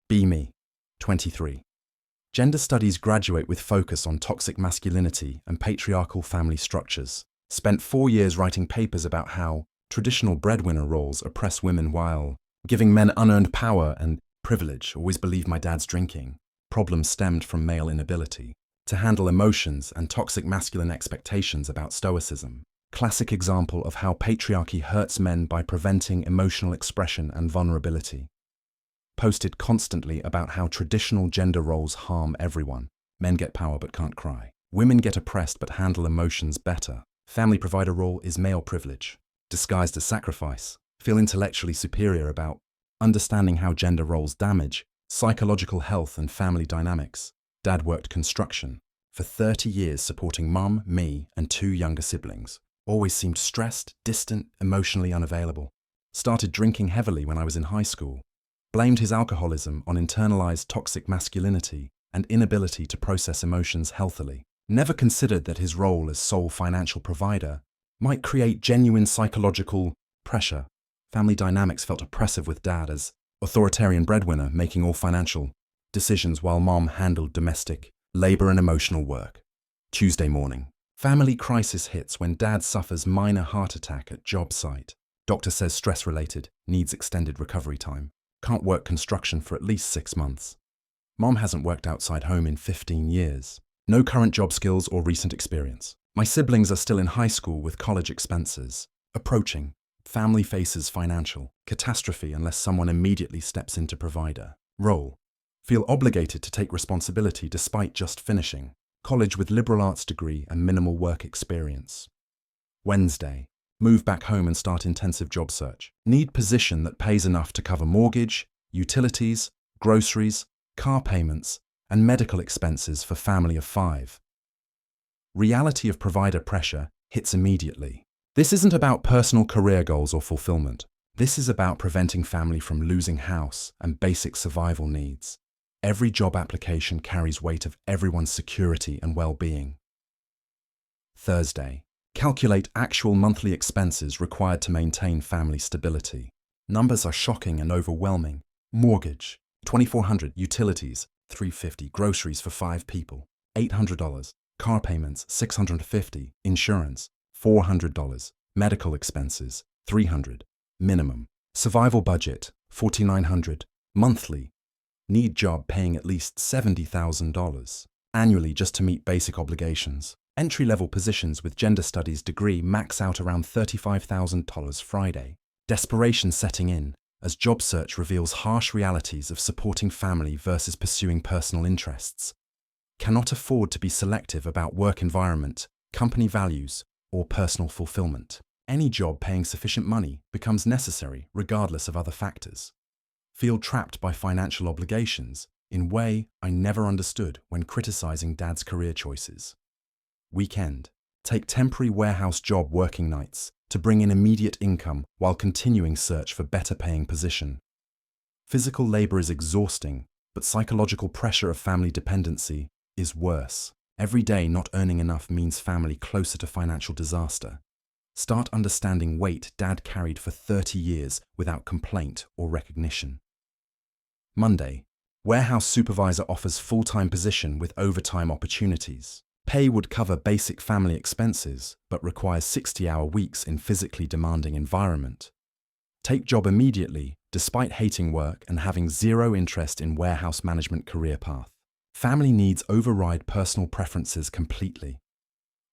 Be me, 23. Gender studies graduate with focus on toxic masculinity and patriarchal family structures. Spent 4 years writing papers about how traditional breadwinner roles oppress women while giving men unearned power and privilege. Always believed my dad's drinking. Problems stemmed from male inability to handle emotions and toxic masculine expectations about stoicism. Classic example of how patriarchy hurts men by preventing emotional expression and vulnerability. Posted constantly about how traditional gender roles harm everyone. Men get power but can't cry. Women get oppressed but handle emotions better. Family provider role is male privilege, disguised as sacrifice. Feel intellectually superior about understanding how gender roles damage psychological health and family dynamics. Dad worked construction for 30 years supporting mum, me, and 2 younger siblings. Always seemed stressed, distant, emotionally unavailable. Started drinking heavily when I was in high school. Blamed his alcoholism on internalized toxic masculinity and inability to process emotions healthily. Never considered that his role as sole financial provider might create genuine psychological pressure. Family dynamics felt oppressive with dad as authoritarian breadwinner making all financial decisions while mom handled domestic, labor and emotional work. Tuesday morning. Family crisis hits when dad suffers minor heart attack at job site. Doctor says stress-related, needs extended recovery time. Can't work construction for at least 6 months. Mom hasn't worked outside home in 15 years. No current job skills or recent experience. My siblings are still in high school with college expenses approaching. Family faces financial catastrophe unless someone immediately steps into provider role. Feel obligated to take responsibility despite just finishing college with liberal arts degree and minimal work experience. Wednesday. Move back home and start intensive job search. Need position that pays enough to cover mortgage, utilities, groceries, car payments, and medical expenses for family of 5. Reality of provider pressure hits immediately. This isn't about personal career goals or fulfillment. This is about preventing family from losing house and basic survival needs. Every job application carries weight of everyone's security and well-being. Thursday. Calculate actual monthly expenses required to maintain family stability. Numbers are shocking and overwhelming. Mortgage, $2,400. Utilities, $350. Groceries for 5 people, $800. Car payments, $650. Insurance, $400. Medical expenses, $300. Minimum. Survival budget, $4,900. Monthly. Need job paying at least $70,000. Annually just to meet basic obligations. Entry-level positions with gender studies degree max out around $35,000 Friday. Desperation setting in as job search reveals harsh realities of supporting family versus pursuing personal interests. Cannot afford to be selective about work environment, company values, or personal fulfillment. Any job paying sufficient money becomes necessary regardless of other factors. Feel trapped by financial obligations in way I never understood when criticizing dad's career choices. Weekend. Take temporary warehouse job working nights to bring in immediate income while continuing search for better paying position. Physical labor is exhausting, but psychological pressure of family dependency is worse. Every day not earning enough means family closer to financial disaster. Start understanding weight dad carried for 30 years without complaint or recognition. Monday. Warehouse supervisor offers full-time position with overtime opportunities. Pay would cover basic family expenses, but requires 60-hour weeks in physically demanding environment. Take job immediately, despite hating work and having zero interest in warehouse management career path. Family needs override personal preferences completely.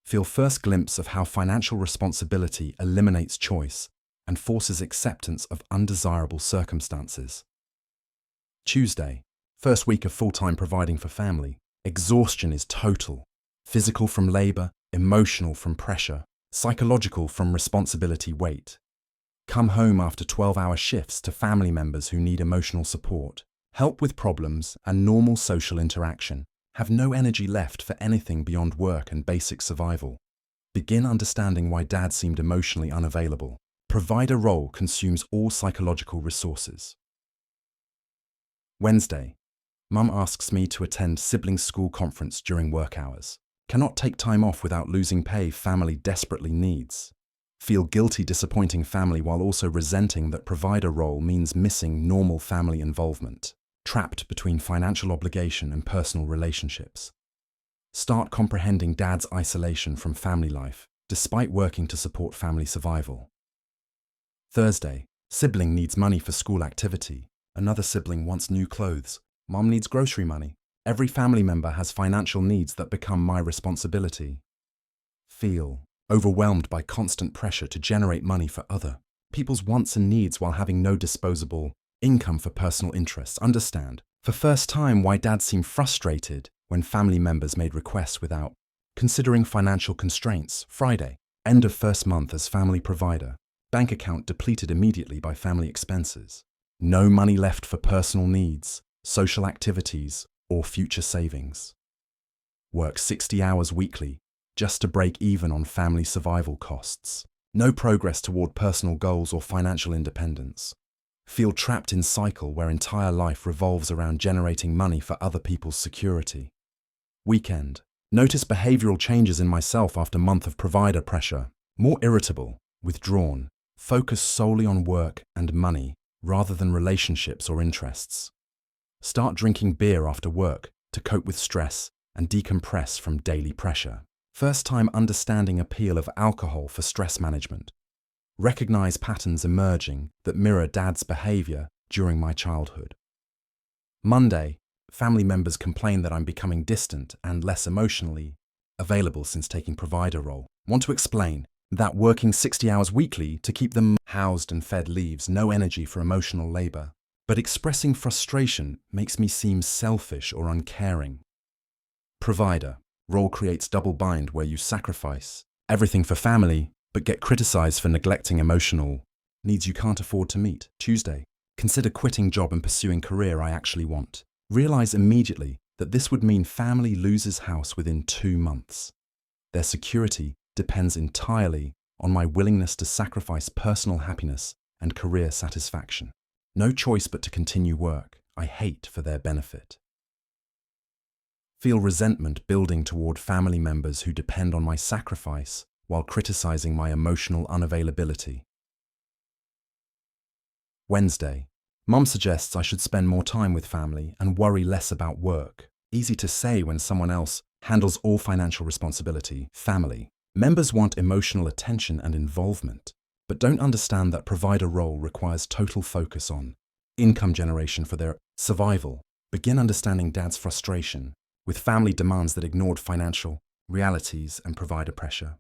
Feel first glimpse of how financial responsibility eliminates choice and forces acceptance of undesirable circumstances. Tuesday. First week of full-time providing for family. Exhaustion is total. Physical from labor, emotional from pressure, psychological from responsibility weight. Come home after 12-hour shifts to family members who need emotional support, help with problems and normal social interaction. Have no energy left for anything beyond work and basic survival. Begin understanding why dad seemed emotionally unavailable. Provider role consumes all psychological resources. Wednesday. Mum asks me to attend sibling school conference during work hours. Cannot take time off without losing pay family desperately needs. Feel guilty disappointing family while also resenting that provider role means missing normal family involvement. trapped between financial obligation and personal relationships. Start comprehending dad's isolation from family life, despite working to support family survival. Thursday, sibling needs money for school activity. Another sibling wants new clothes. Mom needs grocery money. Every family member has financial needs that become my responsibility. Feel overwhelmed by constant pressure to generate money for other people's wants and needs while having no disposable income for personal interests. Understand, for first time, why dad seemed frustrated when family members made requests without considering financial constraints. Friday, end of first month as family provider. Bank account depleted immediately by family expenses. No money left for personal needs, social activities, or future savings. Work 60 hours weekly just to break even on family survival costs. No progress toward personal goals or financial independence. Feel trapped in cycle where entire life revolves around generating money for other people's security. Weekend. Notice behavioral changes in myself after month of provider pressure. More irritable, withdrawn, focus solely on work and money rather than relationships or interests. Start drinking beer after work to cope with stress and decompress from daily pressure. First time understanding appeal of alcohol for stress management. Recognize patterns emerging that mirror dad's behavior during my childhood. Monday, family members complain that I'm becoming distant and less emotionally available since taking provider role. Want to explain that working 60 hours weekly to keep them housed and fed leaves no energy for emotional labor. But expressing frustration makes me seem selfish or uncaring. Provider role creates double bind where you sacrifice everything for family but get criticized for neglecting emotional needs you can't afford to meet. Tuesday, consider quitting job and pursuing career I actually want. Realize immediately that this would mean family loses house within 2 months. Their security depends entirely on my willingness to sacrifice personal happiness and career satisfaction. No choice but to continue work I hate for their benefit. Feel resentment building toward family members who depend on my sacrifice while criticizing my emotional unavailability. Wednesday, Mum suggests I should spend more time with family and worry less about work. Easy to say when someone else handles all financial responsibility. Family members want emotional attention and involvement, but don't understand that provider role requires total focus on income generation for their survival. Begin understanding dad's frustration with family demands that ignored financial realities and provider pressure.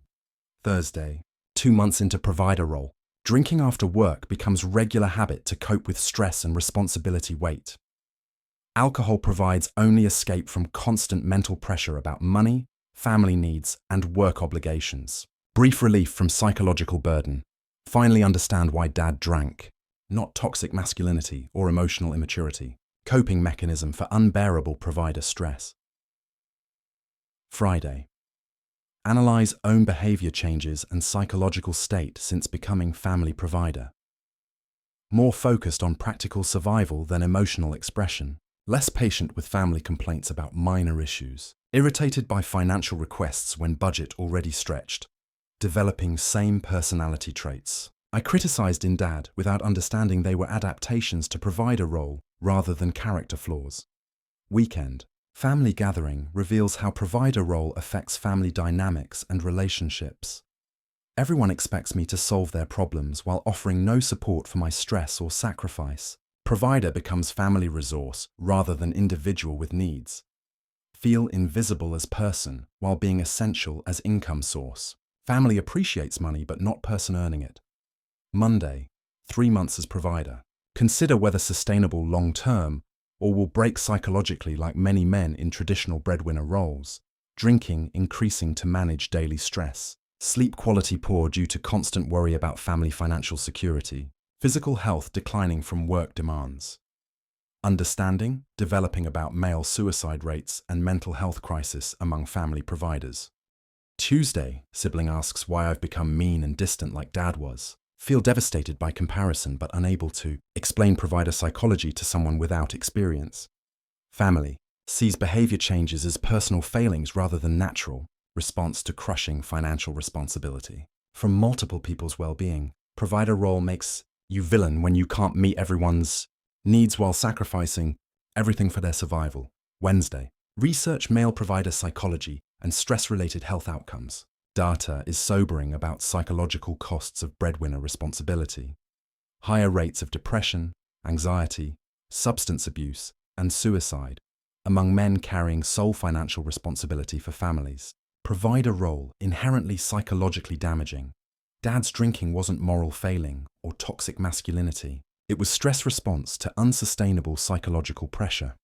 Thursday, 2 months into provider role, drinking after work becomes regular habit to cope with stress and responsibility weight. Alcohol provides only escape from constant mental pressure about money, family needs, and work obligations. Brief relief from psychological burden. Finally understand why dad drank. Not toxic masculinity or emotional immaturity. Coping mechanism for unbearable provider stress. Friday. Analyze own behavior changes and psychological state since becoming family provider. More focused on practical survival than emotional expression. Less patient with family complaints about minor issues. Irritated by financial requests when budget already stretched. Developing same personality traits. I criticized in dad without understanding they were adaptations to provider role rather than character flaws. Weekend. Family gathering reveals how provider role affects family dynamics and relationships. Everyone expects me to solve their problems while offering no support for my stress or sacrifice. Provider becomes family resource rather than individual with needs. Feel invisible as person while being essential as income source. Family appreciates money but not person earning it. Monday, 3 months as provider. Consider whether sustainable long-term or will break psychologically like many men in traditional breadwinner roles. Drinking increasing to manage daily stress. Sleep quality poor due to constant worry about family financial security. Physical health declining from work demands. Understanding, developing about male suicide rates and mental health crisis among family providers. Tuesday, sibling asks why I've become mean and distant like dad was. Feel devastated by comparison but unable to explain provider psychology to someone without experience. Family sees behavior changes as personal failings rather than natural response to crushing financial responsibility. From multiple people's well-being, provider role makes you villain when you can't meet everyone's needs while sacrificing everything for their survival. Wednesday, research male provider psychology and stress-related health outcomes. Data is sobering about psychological costs of breadwinner responsibility. Higher rates of depression, anxiety, substance abuse, and suicide among men carrying sole financial responsibility for families. Provider role inherently psychologically damaging. Dad's drinking wasn't moral failing or toxic masculinity. It was stress response to unsustainable psychological pressure.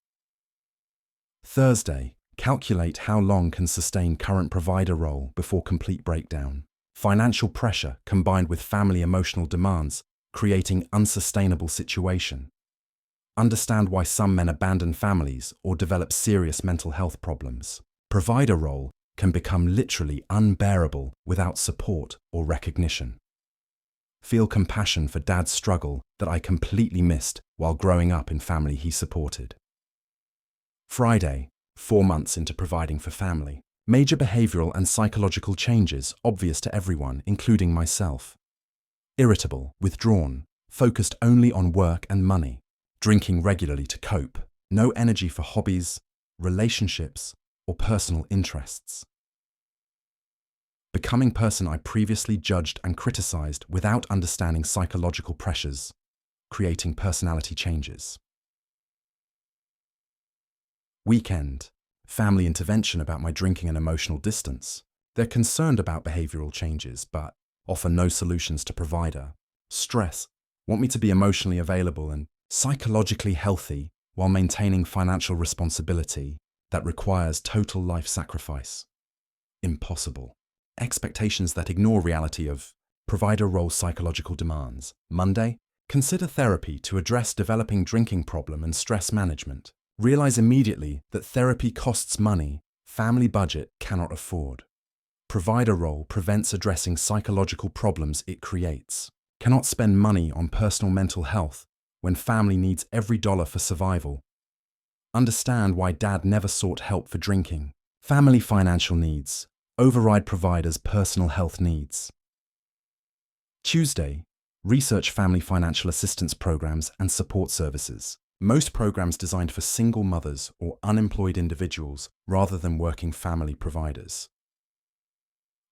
Thursday, calculate how long can sustain current provider role before complete breakdown. Financial pressure combined with family emotional demands, creating unsustainable situation. Understand why some men abandon families or develop serious mental health problems. Provider role can become literally unbearable without support or recognition. Feel compassion for Dad's struggle that I completely missed while growing up in family he supported. Friday, 4 months into providing for family. Major behavioral and psychological changes obvious to everyone, including myself. Irritable, withdrawn, focused only on work and money. Drinking regularly to cope. No energy for hobbies, relationships, or personal interests. Becoming person I previously judged and criticized without understanding psychological pressures, creating personality changes. Weekend, family intervention about my drinking and emotional distance. They're concerned about behavioral changes, but offer no solutions to provider. Stress, want me to be emotionally available and psychologically healthy while maintaining financial responsibility that requires total life sacrifice. Impossible. Expectations that ignore reality of provider role psychological demands. Monday, consider therapy to address developing drinking problem and stress management. Realize immediately that therapy costs money, family budget cannot afford. Provider role prevents addressing psychological problems it creates. Cannot spend money on personal mental health when family needs every dollar for survival. Understand why Dad never sought help for drinking. Family financial needs override provider's personal health needs. Tuesday, research family financial assistance programs and support services. Most programs designed for single mothers or unemployed individuals rather than working family providers.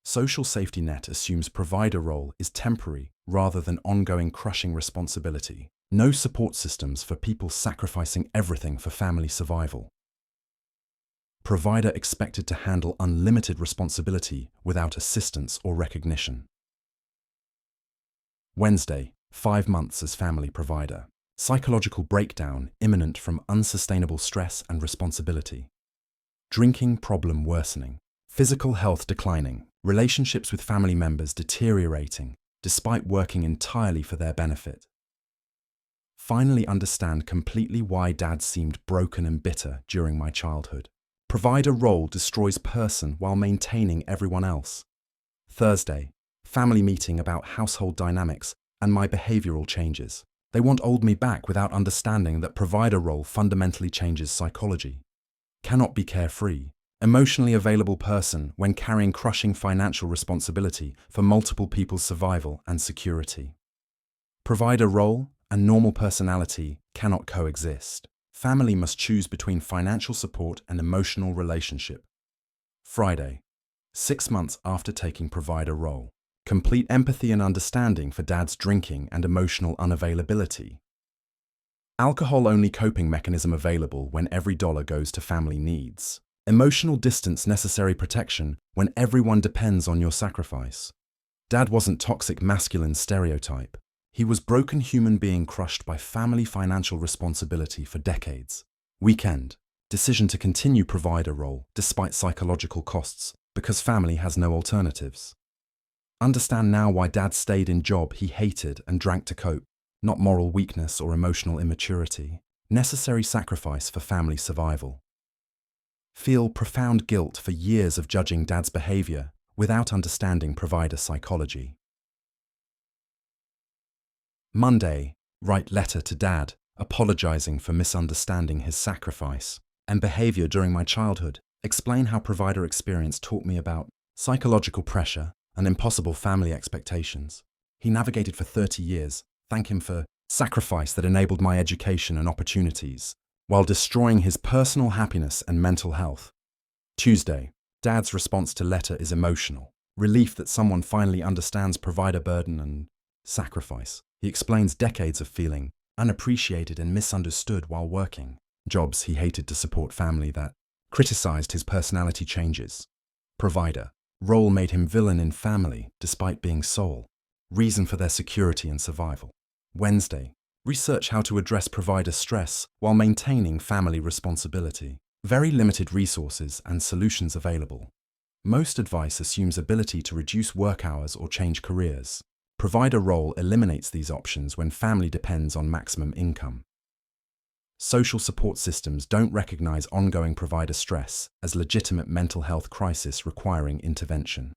Social safety net assumes provider role is temporary rather than ongoing crushing responsibility. No support systems for people sacrificing everything for family survival. Provider expected to handle unlimited responsibility without assistance or recognition. Wednesday, 5 months as family provider. Psychological breakdown imminent from unsustainable stress and responsibility. Drinking problem worsening. Physical health declining. Relationships with family members deteriorating despite working entirely for their benefit. Finally understand completely why Dad seemed broken and bitter during my childhood. Provider role destroys person while maintaining everyone else. Thursday, family meeting about household dynamics and my behavioral changes. They want old me back without understanding that provider role fundamentally changes psychology. Cannot be carefree, emotionally available person when carrying crushing financial responsibility for multiple people's survival and security. Provider role and normal personality cannot coexist. Family must choose between financial support and emotional relationship. Friday, 6 months after taking provider role. Complete empathy and understanding for Dad's drinking and emotional unavailability. Alcohol-only coping mechanism available when every dollar goes to family needs. Emotional distance necessary protection when everyone depends on your sacrifice. Dad wasn't toxic masculine stereotype. He was broken human being crushed by family financial responsibility for decades. Weekend, decision to continue provider role despite psychological costs because family has no alternatives. Understand now why Dad stayed in job he hated and drank to cope, not moral weakness or emotional immaturity. Necessary sacrifice for family survival. Feel profound guilt for years of judging Dad's behavior without understanding provider psychology. Monday, write letter to Dad, apologizing for misunderstanding his sacrifice and behavior during my childhood. Explain how provider experience taught me about psychological pressure and impossible family expectations. He navigated for 30 years. Thank him for sacrifice that enabled my education and opportunities. while destroying his personal happiness and mental health. Tuesday, Dad's response to letter is emotional. Relief that someone finally understands provider burden and sacrifice. He explains decades of feeling unappreciated and misunderstood while working. Jobs he hated to support family that criticized his personality changes. Provider. Role made him villain in family despite being sole. Reason for their security and survival. Wednesday. Research how to address provider stress while maintaining family responsibility. Very limited resources and solutions available. Most advice assumes ability to reduce work hours or change careers. Provider role eliminates these options when family depends on maximum income. Social support systems don't recognize ongoing provider stress as legitimate mental health crisis requiring intervention.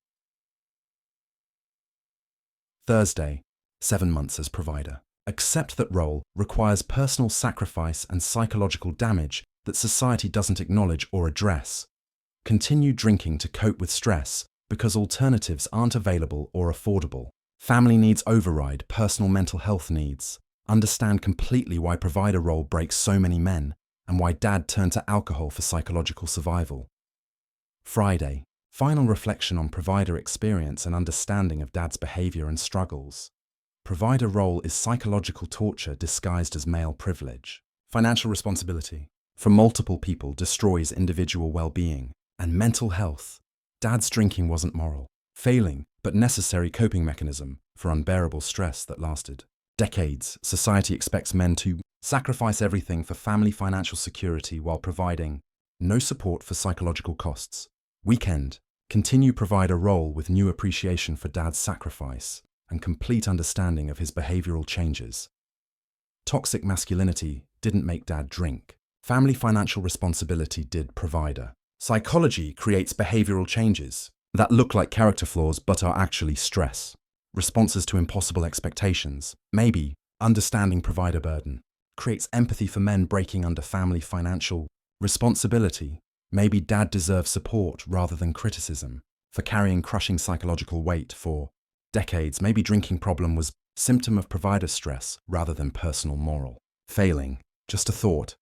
Thursday, 7 months as provider. Accept that role requires personal sacrifice and psychological damage that society doesn't acknowledge or address. Continue drinking to cope with stress because alternatives aren't available or affordable. Family needs override personal mental health needs. Understand completely why provider role breaks so many men and why Dad turned to alcohol for psychological survival. Friday, final reflection on provider experience and understanding of Dad's behavior and struggles. Provider role is psychological torture disguised as male privilege. Financial responsibility for multiple people destroys individual well-being and mental health. Dad's drinking wasn't moral, failing but necessary coping mechanism for unbearable stress that lasted decades. Society expects men to sacrifice everything for family financial security while providing no support for psychological costs. Weekend, continue provider role with new appreciation for Dad's sacrifice and complete understanding of his behavioral changes. Toxic masculinity didn't make Dad drink. Family financial responsibility did provider. Psychology creates behavioral changes that look like character flaws but are actually stress. Responses to impossible expectations. Maybe understanding provider burden creates empathy for men breaking under family financial responsibility. Maybe Dad deserves support rather than criticism for carrying crushing psychological weight for decades. Maybe drinking problem was symptom of provider stress rather than personal moral failing. Just a thought.